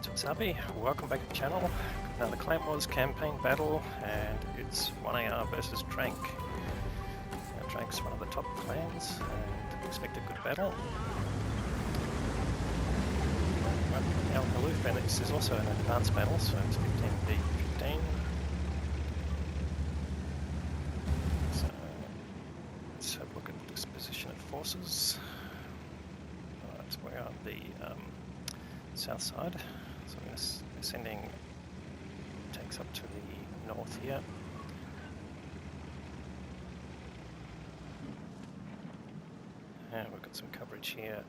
Wasabi, welcome back to the channel. Another Clan Wars campaign battle, and it's 1AR versus Drank. Now, Drank's one of the top clans, and expect a good battle. Now, Hallouf, and this is also an advanced battle, so it's 15v15. So, let's have a look at the disposition of forces. Alright, so we're on the south side. So we're sending tanks up to the north here. And we've got some coverage here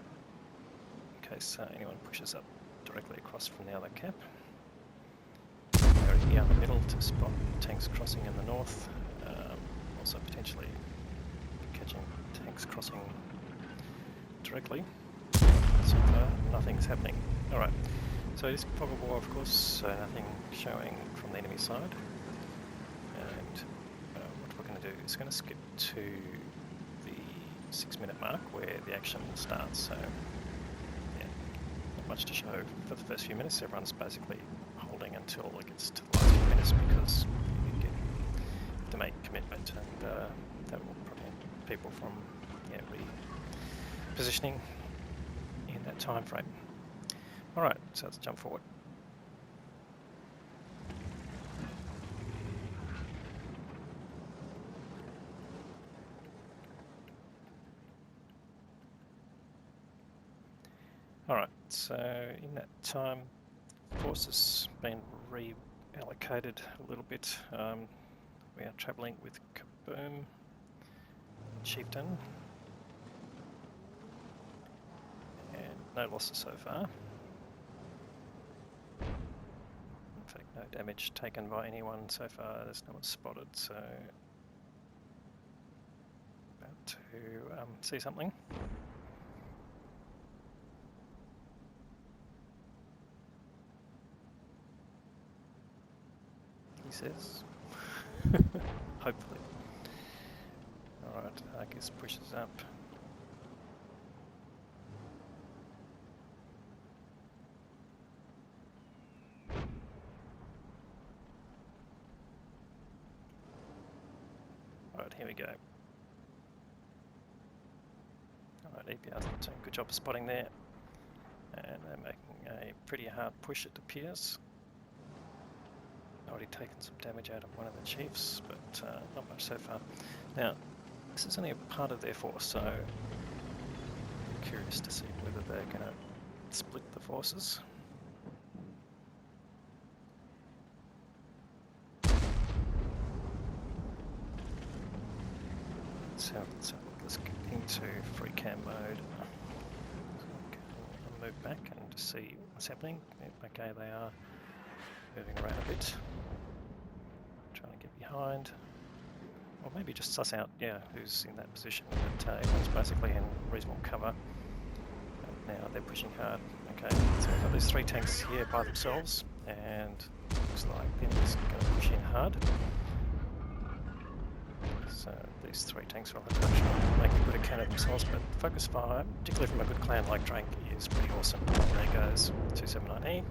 in case anyone pushes up directly across from the other cap. We're here in the middle to spot tanks crossing in the north. Also potentially catching tanks crossing directly. So far, nothing's happening. Alright, so it is probable, of course, nothing showing from the enemy side. And what we're going to do is going to skip to the 6-minute mark where the action starts. So, yeah, not much to show for the first few minutes. Everyone's basically holding until it gets to the last few minutes because you get to make commitment, and that will prevent people from repositioning in that time frame. Alright, so let's jump forward. Alright, so in that time, forces been reallocated a little bit. We are travelling with Kaboom, Chieftain, and no losses so far. In fact, no damage taken by anyone so far. There's no one spotted, so about to see something. He says. Hopefully. Alright, Argus pushes up. Alright, here we go. Alright, EPR's doing a good job of spotting there. And they're making a pretty hard push, it appears. Already taken some damage out of one of the chiefs, but not much so far. Now, this is only a part of their force, so I'm curious to see whether they're going to split the forces. Let's get into free cam mode. So I'll move back and just see what's happening. Okay, they are moving around a bit. Trying to get behind. Or maybe just suss out, who's in that position. But everyone's basically in reasonable cover. And now they're pushing hard. Okay, so we've got these 3 tanks here by themselves, and looks like the enemy's going to push in hard. So these 3 tanks are on the touch, make a good account of themselves, but focus fire, particularly from a good clan like Drank, is pretty awesome. And there goes 279E.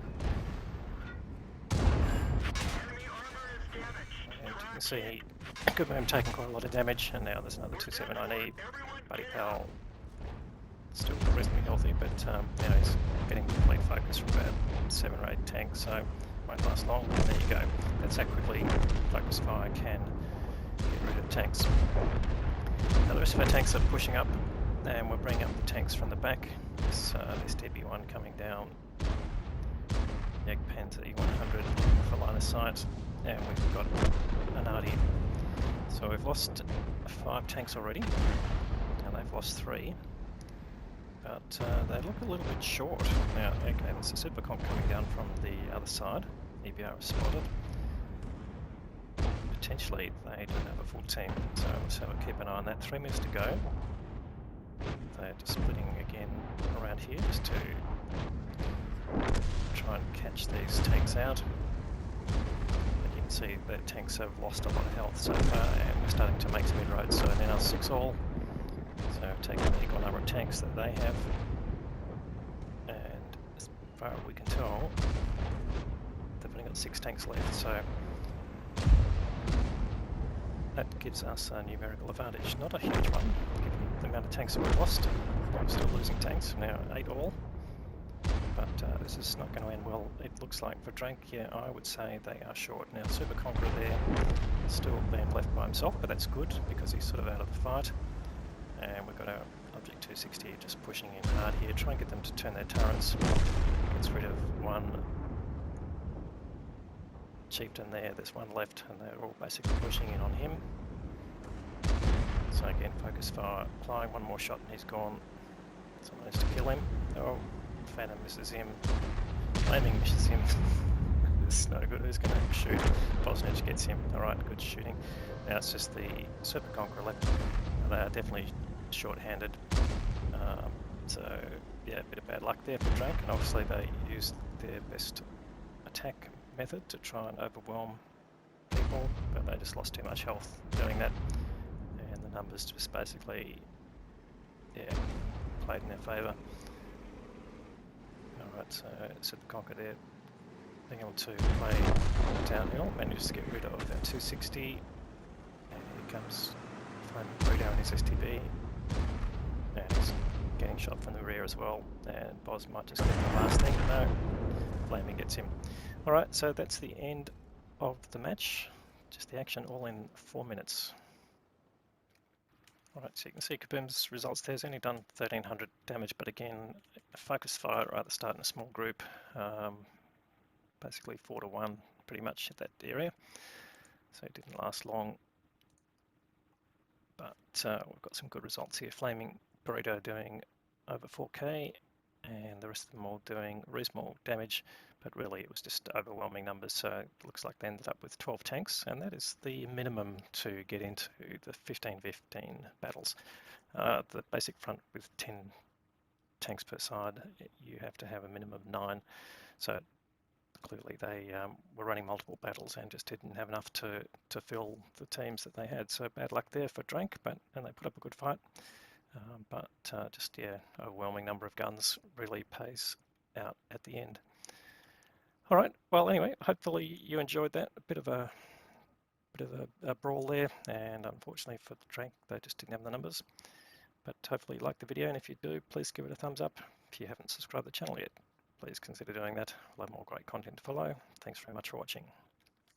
And you can see Kaboom taking quite a lot of damage, and now there's another 279E. Buddy Pal still reasonably healthy, but he's getting complete focus from about 7 or 8 tanks, so won't last long. And there you go. That's how quickly focus fire can get rid of tanks. Now the rest of our tanks are pushing up, and we're bringing up the tanks from the back. This DB1 coming down, Panzer E100 for line of sight, and we've got an arty. So we've lost 5 tanks already, and they've lost 3, but they look a little bit short. Now, okay, there's a Supercomp coming down from the other side. EBR is spotted. Potentially they don't have a full team, so we'll keep an eye on that. 3 minutes to go. They're just splitting again around here just to try and catch these tanks out. But you can see the tanks have lost a lot of health so far, and we're starting to make some inroads. So now 6 all. So taking the equal number of tanks that they have, and far as we can tell, they've only got 6 tanks left, so that gives us a numerical advantage. Not a huge one, given the amount of tanks that we've lost. We're still losing tanks, now 8 all. But this is not going to end well, it looks like, for Drank. Yeah, I would say they are short. Now, Super Conqueror there, still being left by himself, but that's good, because he's sort of out of the fight. And we've got our Object 260 just pushing in hard here, try and get them to turn their turrets. Gets rid of one chieftain there, there's one left, and they're all basically pushing in on him. So again, focus fire, applying one more shot and he's gone. Someone has to kill him. Oh, Phantom misses him. Flaming misses him. It's no good, who's going to shoot? Bosnich gets him. Alright, good shooting. Now it's just the Super Conqueror left. They are definitely short-handed. So yeah, a bit of bad luck there for Drank, and obviously they used their best attack method to try and overwhelm people, but they just lost too much health doing that, and the numbers just basically, yeah, played in their favour. Alright, so Super Conqueror there, being able to play downhill, managed to get rid of that 260, and here comes Flaming Burrito and his STB, and he's getting shot from the rear as well, and Boz might just get the last thing, but no, Flaming gets him. Alright, so that's the end of the match, just the action all in 4 minutes. Alright, so you can see Kaboom's results there. He's only done 1300 damage, but again, a focus fire right at the start in a small group, basically 4 to 1 pretty much at that area, so it didn't last long. But we've got some good results here. Flaming Burrito doing over 4k, and the rest of them all doing reasonable damage, but really it was just overwhelming numbers. So it looks like they ended up with 12 tanks, and that is the minimum to get into the 15-15 battles. The basic front with 10 tanks per side, you have to have a minimum of 9. So clearly they were running multiple battles and just didn't have enough to fill the teams that they had. So bad luck there for Drank, and they put up a good fight. But just, yeah, overwhelming number of guns really pays out at the end. All right, well, anyway, hopefully you enjoyed that. A bit of a brawl there, and unfortunately for the Drank, they just didn't have the numbers. But hopefully you liked the video, and if you do, please give it a thumbs up. If you haven't subscribed to the channel yet, please consider doing that. We'll have more great content to follow. Thanks very much for watching.